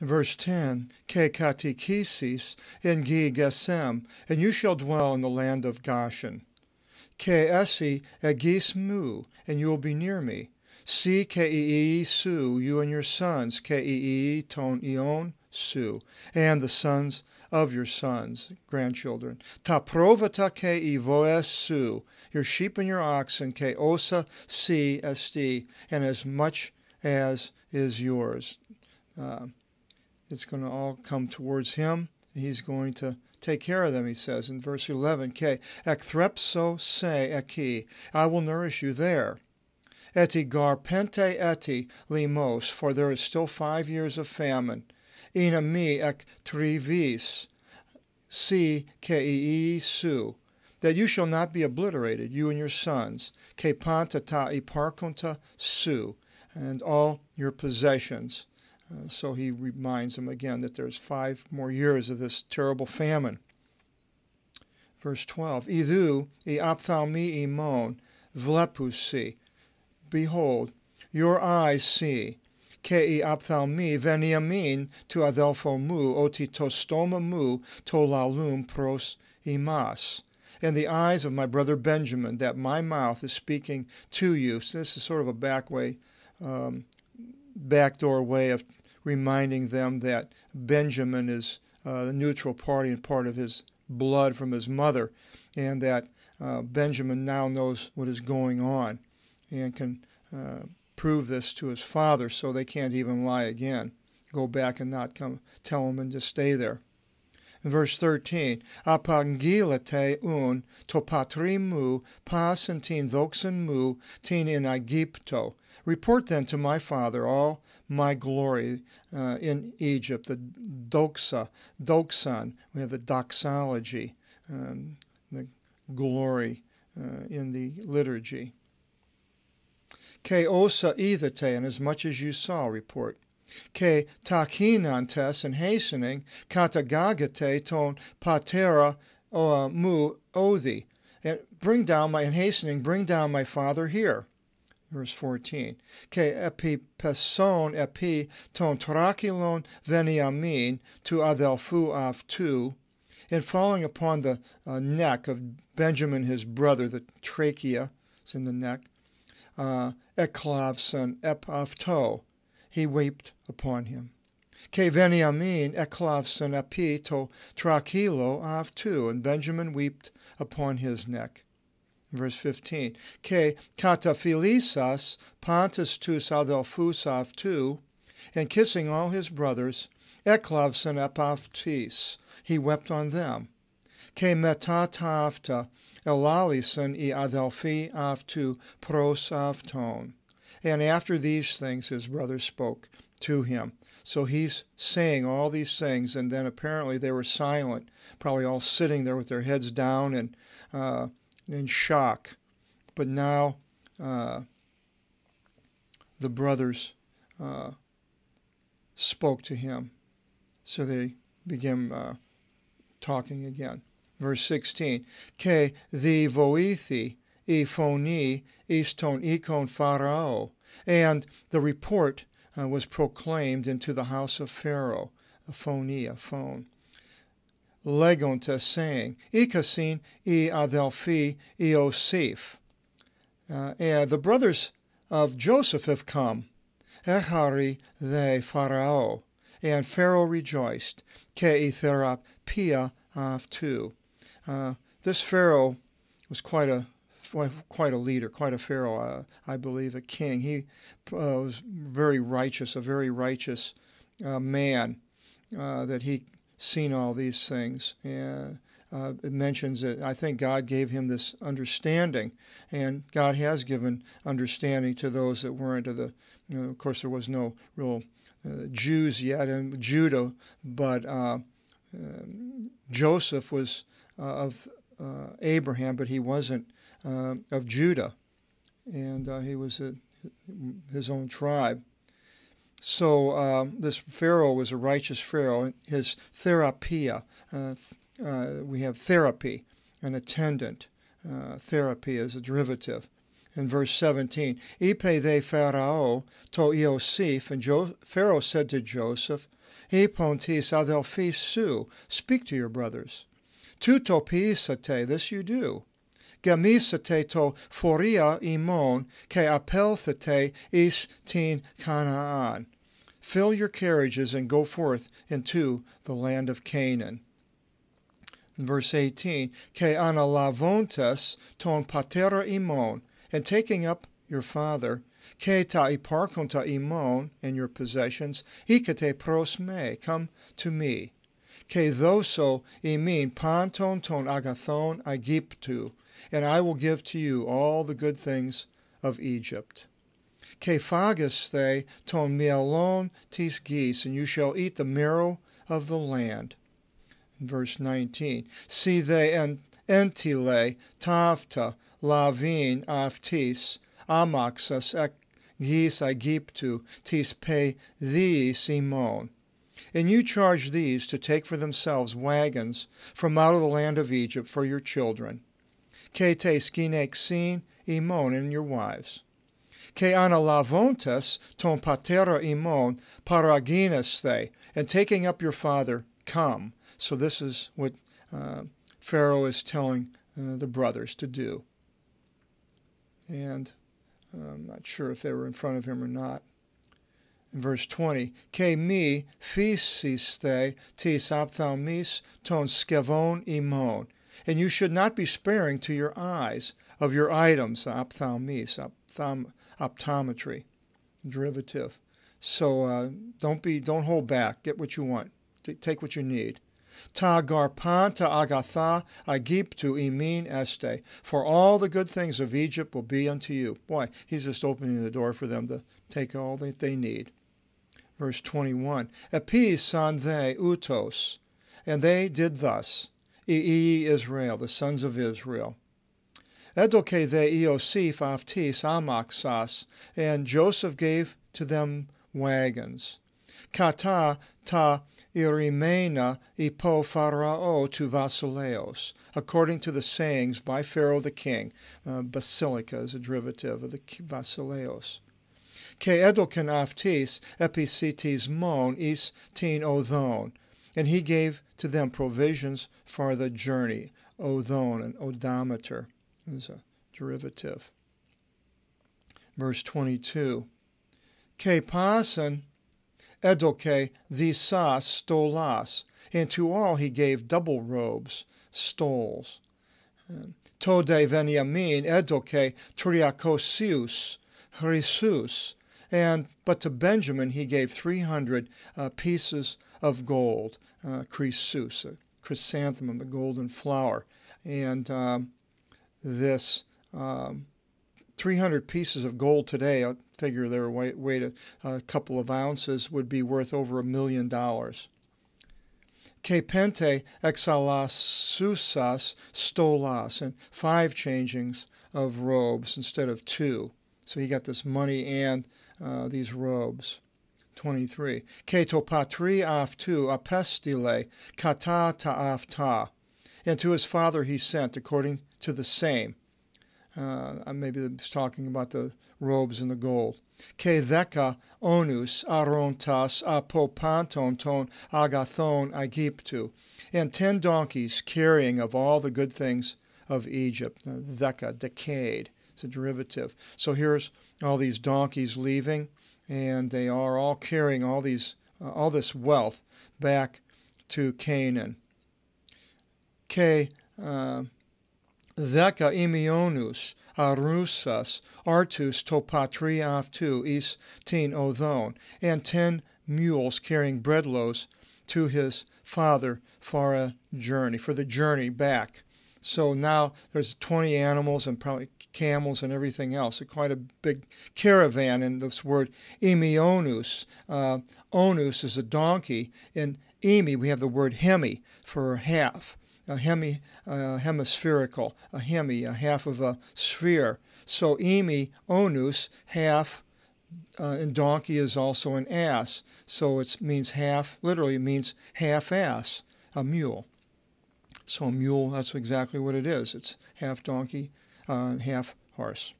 Verse 10, Ke katechesis en gi gesem, and you shall dwell in the land of Goshen. Ke esi egis mu, and you will be near me. Si ke ii su, you and your sons, ke ii ton ion su, and the sons of your sons, grandchildren. Ta provata ke ivoes su, your sheep and your oxen, ke osa si esti, and as much as is yours. It's going to all come towards him. He's going to take care of them, he says in verse 11. Ke ekthrepso se eki, I will nourish you there. Eti garpente eti limos, for there is still 5 years of famine. Ina mi ek trivis, si ke ii su, that you shall not be obliterated, you and your sons. Ke panta ta iparkonta su, and all your possessions. So he reminds them again that there's 5 more years of this terrible famine. Verse 12, Idu I ophthalmi imon vlepusi, behold, your eyes see. Ke I ophthalmi veniamin tu adelpho mu oti tostoma mu to lalum pros imas. And the eyes of my brother Benjamin, that my mouth is speaking to you. So this is sort of a backdoor way of reminding them that Benjamin is the neutral party and part of his blood from his mother, and that Benjamin now knows what is going on and can prove this to his father, so they can't even lie again. Go back and not come tell him and just stay there. In verse 13, Apangilete un topatrimu pasentin doxenmu tin in Egypto. Report then to my father all my glory in Egypt, the doxan, we have the doxology, the glory in the liturgy. Ke osa ithete, and as much as you saw, report. Ke takinantes, and hastening, katagagate ton patera mu odi, and bring down my father here. Verse 14. Ke epipeson epi ton trakilon veniamin tu adelphu avtu, and falling upon the neck of Benjamin his brother, the trachea, it's in the neck, eklavson epavto, he wept upon him. Ke veniamin eklavson epi to trakilo avtu, and Benjamin wept upon his neck. Verse 15, Ke kataphilisas pantus tus adelphus avtu, and kissing all his brothers, eklavson epavtis, he wept on them. Ke metatafta elalison I adelphi avtu pros avton, and after these things his brothers spoke to him. So he's saying all these things, and then apparently they were silent, probably all sitting there with their heads down and in shock. But now the brothers spoke to him. So they began talking again. Verse 16, Ke the voithi I phoni iston ikon Pharaoh. And the report was proclaimed into the house of Pharaoh, a phone. Legonta, saying, Ikasin I adelphi Iosif. The brothers of Joseph have come. Echari they Pharaoh. And Pharaoh rejoiced. Ke itherap pia avtu. This Pharaoh was quite a leader, quite a Pharaoh, I believe, a king. He was very righteous, a very righteous man, that he seen all these things. And it mentions that I think God gave him this understanding, and God has given understanding to those that weren't of the, of course there was no real Jews yet in Judah, but Joseph was of Abraham, but he wasn't of Judah, and he was his own tribe. So this Pharaoh was a righteous Pharaoh. His therapia, we have therapy, an attendant. Therapy is a derivative. In verse 17, Ipe they Pharaoh to Iosif, and Pharaoh said to Joseph, Ipontis adelphis su, speak to your brothers. Tu to piisate, this you do. Gemisate to foria imon, ke apelthate is tin Canaan. Fill your carriages and go forth into the land of Canaan. In verse 18, Ke analavontes ton patera imon, and taking up your father, Ke ta iparkonta imon, and your possessions, Ikate pros me, come to me. Ke thoso imin panton ton agathon Aegyptu, and I will give to you all the good things of Egypt. Ke phagus they ton mielon tis geese, and you shall eat the marrow of the land. Verse 19, Si they entile tavta lavin aftis amaxas ek gis Aegyptu tis pe thee Simon. And you charge these to take for themselves wagons from out of the land of Egypt for your children. Ke te skinexin imon, and your wives. Ke analavontes ton patera imon paraginas they, and taking up your father, come. So this is what Pharaoh is telling the brothers to do. And I'm not sure if they were in front of him or not. In verse 20, Ke mi phisiste tis aphthalmis ton skevon imon. And you should not be sparing to your eyes of your items, ophthalmis, optometry, derivative. So don't hold back. Get what you want. Take what you need. Ta garpanta agatha Aegyptu imin este. For all the good things of Egypt will be unto you. Boy, he's just opening the door for them to take all that they need. Verse 21. Epis san they utos. And they did thus. Israel, the sons of Israel. Edoke they Iosif aftis amaxas. And Joseph gave to them wagons. Kata ta irimena ipo Pharao tu Vasileos, according to the sayings by Pharaoh the king. Basilica is a derivative of the Vasileos. Ke edoken aftis episitis mon is tin odon, and he gave to them provisions for the journey. Odon, an odometer, is a derivative. Verse 22. Ke pasan edoke visas stolas, and to all he gave double robes, stoles. Tode veniamin edoke triakosius, hrisus, but to Benjamin he gave 300 pieces of gold, chrysus, a chrysanthemum, the golden flower, and this 300 pieces of gold today, I figure their weight a couple of ounces, would be worth over $1 million. Ke pente exalasusas stolas, and 5 changings of robes instead of 2. So he got this money and these robes. 23. Ke to patri aftu apestile kata ta'afta. And to his father he sent according to the same. Maybe it's talking about the robes and the gold. Ke theka onus arontas apopanton ton agathon Aegyptu. And 10 donkeys carrying of all the good things of Egypt. Theka, decayed. It's a derivative. So here's all these donkeys leaving, and they are all carrying all this wealth back to Canaan. Ke theka imionus arusas artus to patri aftu is tin odon, and 10 mules carrying bread loaves to his father for the journey back. So now there's 20 animals and probably camels and everything else. Quite a big caravan. And this word imionus, onus is a donkey. In emi we have the word hemi for half, hemispherical, a half of a sphere. So emi onus, half, and donkey is also an ass. So it means half, literally it means half ass, a mule. So a mule, that's exactly what it is. It's half donkey and half horse.